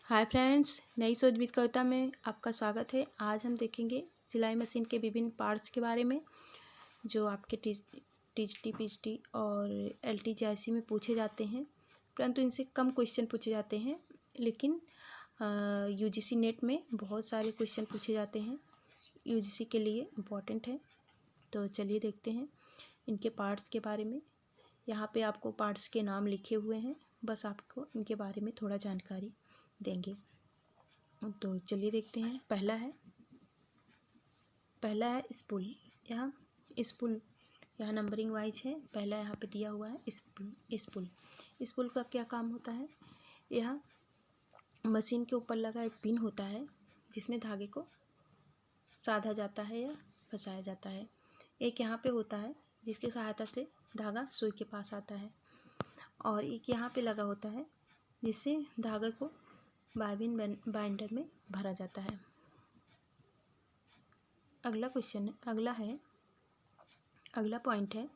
Hi friends, नई सोच with कविता में आपका स्वागत है। आज हम देखेंगे सिलाई मशीन के विभिन्न पार्ट्स के बारे में जो आपके टीजीटी, पीजीटी और एलटीजीआईसी में पूछे जाते हैं, परंतु इनसे कम क्वेश्चन पूछे जाते हैं। लेकिन यूजीसी नेट में बहुत सारे क्वेश्चन पूछे जाते हैं, यूजीसी के लिए इम्पोर्टेंट है। तो चलिए देखते हैं इनके पार्ट्स के बारे में। यहाँ पे आपको पार्ट्स के नाम लिखे हुए हैं, बस आपको इनके बारे में थोड़ा जानकारी देंगे। तो चलिए देखते हैं। पहला है स्पूल। यहाँ स्पूल यहाँ नंबरिंग वाइज है। पहला यहाँ पे दिया हुआ है स्पूल का क्या काम होता है। यह मशीन के ऊपर लगा एक पिन होता है जिसमें धागे को साधा जाता है या फंसाया जाता है। एक यहाँ पे होता है जिसकी सहायता से धागा सुई के पास आता है, और एक यहाँ पे लगा होता है जिससे धागे को बाइबिन बाइंडर में भरा जाता है। अगला पॉइंट है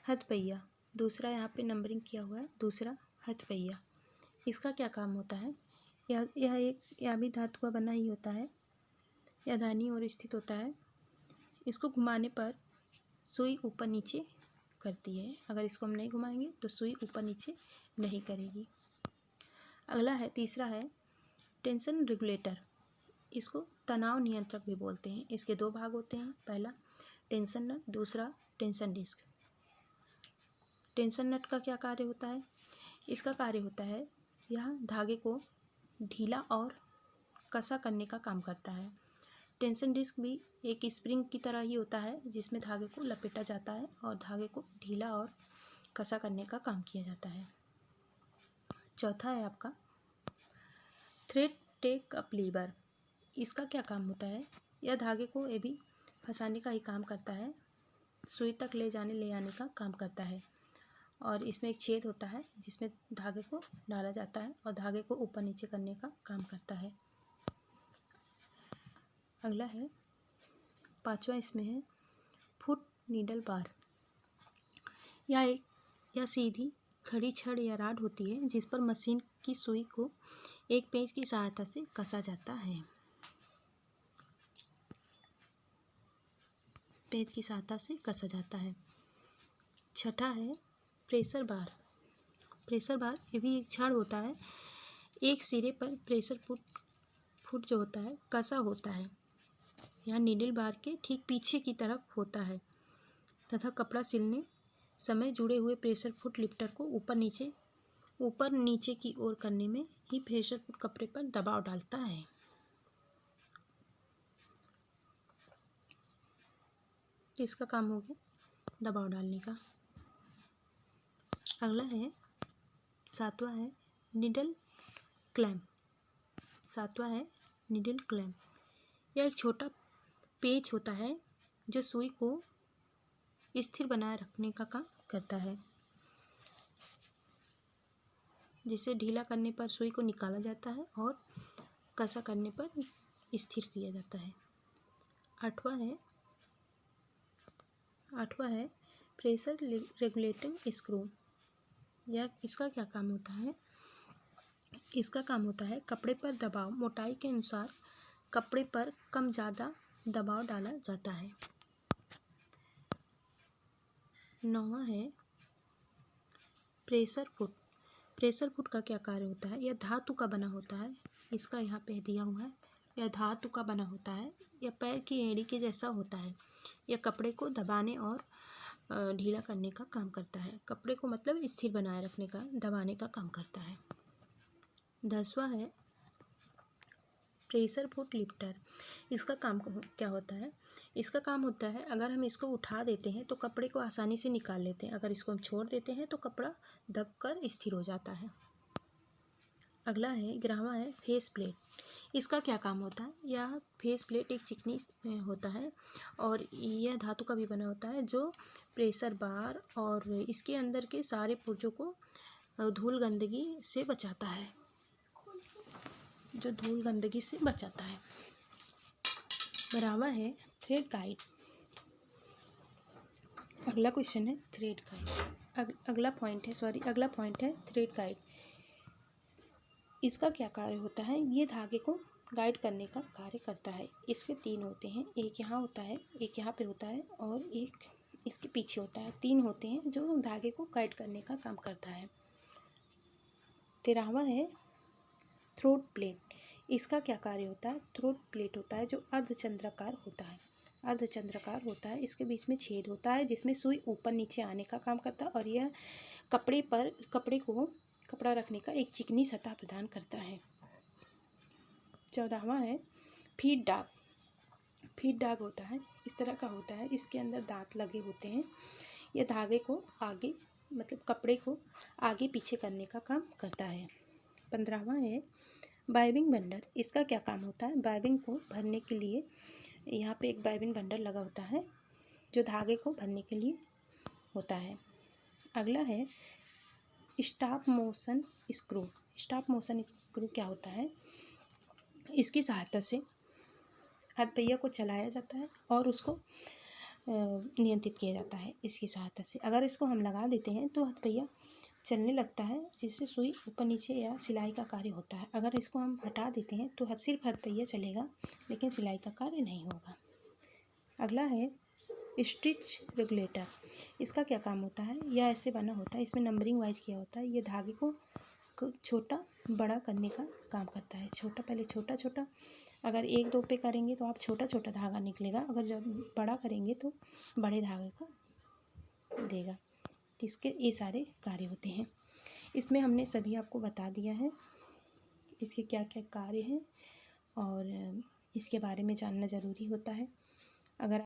हथपहिया। दूसरा यहाँ पे नंबरिंग किया हुआ है, दूसरा हथपहिया। इसका क्या काम होता है। यह भी धातु का बना ही होता है। यह दाहिनी ओर स्थित होता है। इसको घुमाने पर सुई ऊपर नीचे करती है। अगर इसको हम नहीं घुमाएंगे तो सुई ऊपर नीचे नहीं करेगी। तीसरा है टेंशन रेगुलेटर। इसको तनाव नियंत्रक भी बोलते हैं। इसके दो भाग होते हैं, पहला टेंशन नट, दूसरा टेंशन डिस्क। टेंशन नट का क्या कार्य होता है। इसका कार्य होता है यह धागे को ढीला और कसा करने का काम करता है। टेंशन डिस्क भी एक स्प्रिंग की तरह ही होता है जिसमें धागे को लपेटा जाता है और धागे को ढीला और कसा करने का काम किया जाता है। चौथा है आपका थ्रेड टेक अप लीवर। इसका क्या काम होता है। यह धागे को ये भी फंसाने का ही काम करता है, सुई तक ले आने का काम करता है, और इसमें एक छेद होता है जिसमें धागे को डाला जाता है और धागे को ऊपर नीचे करने का काम करता है। अगला है पांचवा, इसमें है फुट नीडल बार। यह सीधी खड़ी छड़ या राड होती है जिस पर मशीन की सुई को एक पेंच की सहायता से कसा जाता है। छठा है प्रेशर बार। ये भी एक छड़ होता है। एक सिरे पर प्रेशर फुट जो होता है कसा होता है। यहाँ नीडल बार के ठीक पीछे की तरफ होता है तथा कपड़ा सिलने समय जुड़े हुए प्रेशर फुट लिफ्टर को ऊपर नीचे की ओर करने में ही प्रेशर फुट कपड़े पर दबाव डालता है। इसका काम हो गया दबाव डालने का। अगला है सातवां है नीडल क्लैंप। यह एक छोटा पेच होता है जो सुई को स्थिर बनाए रखने का काम करता है, जिसे ढीला करने पर सुई को निकाला जाता है और कसा करने पर स्थिर किया जाता है। आठवां है प्रेशर रेगुलेटिंग स्क्रू। इसका क्या काम होता है। इसका काम होता है कपड़े पर दबाव मोटाई के अनुसार कपड़े पर कम ज़्यादा दबाव डाला जाता है। 9वां है प्रेशर फुट का क्या कार्य होता है। यह धातु का बना होता है। इसका यहाँ पे दिया हुआ है, यह धातु का बना होता है। यह पैर की एड़ी के जैसा होता है। यह कपड़े को दबाने और ढीला करने का काम करता है। कपड़े को मतलब स्थिर बनाए रखने का, दबाने का काम करता है। 10वां है प्रेशर फुट लिफ्टर। इसका काम क्या होता है। इसका काम होता है अगर हम इसको उठा देते हैं तो कपड़े को आसानी से निकाल लेते हैं, अगर इसको हम छोड़ देते हैं तो कपड़ा दबकर स्थिर हो जाता है। अगला है 11वां है फेस प्लेट। इसका क्या काम होता है। यह फेस प्लेट एक चिकनी होता है और यह धातु का भी बना होता है जो प्रेशर बार और इसके अंदर के सारे पुर्जों को धूल गंदगी से बचाता है। बराबर है थ्रेड गाइड। अगला क्वेश्चन है थ्रेड गाइड। अगला पॉइंट है थ्रेड गाइड। इसका क्या कार्य होता है, ये धागे को गाइड करने का कार्य करता है। इसके 3 होते हैं, एक यहाँ होता है, एक यहाँ पे होता है और एक इसके पीछे होता है। 3 होते हैं जो धागे को गाइड करने का काम करता है। 13वां है थ्रोट प्लेट। इसका क्या कार्य होता है, थ्रोट प्लेट होता है जो अर्धचंद्राकार होता है। अर्धचंद्राकार होता है, इसके बीच में छेद होता है जिसमें सुई ऊपर नीचे आने का काम करता है और यह कपड़ा रखने का एक चिकनी सतह प्रदान करता है। 14वां है फीड डाग। फीड डाग होता है, इस तरह का होता है, इसके अंदर दांत लगे होते हैं। यह धागे को आगे कपड़े को आगे पीछे करने का काम करता है। 15वां है बाइबिंग बंडल। इसका क्या काम होता है, बाइबिंग को भरने के लिए यहाँ पे एक बाइबिंग बंडल लगा होता है जो धागे को भरने के लिए होता है। अगला है stop motion screw. Stop motion screw क्या होता है, इसकी सहायता से हथपहिया को चलाया जाता है और उसको नियंत्रित किया जाता है इसकी सहायता से। अगर इसको हम लगा देते हैं तो हथपहिया चलने लगता है जिससे सुई ऊपर नीचे या सिलाई का कार्य होता है। अगर इसको हम हटा देते हैं तो सिर्फ हथपहिया चलेगा लेकिन सिलाई का कार्य नहीं होगा। अगला है स्टिच रेगुलेटर। इसका क्या काम होता है, यह ऐसे बना होता है, इसमें नंबरिंग वाइज किया होता है। ये धागे को छोटा बड़ा करने का काम करता है। पहले छोटा छोटा, अगर 1-2 पे करेंगे तो आप छोटा छोटा धागा निकलेगा, अगर जब बड़ा करेंगे तो बड़े धागे का देगा। इसके ये सारे कार्य होते हैं। इसमें हमने सभी आपको बता दिया है इसके क्या क्या कार्य हैं और इसके बारे में जानना ज़रूरी होता है। अगर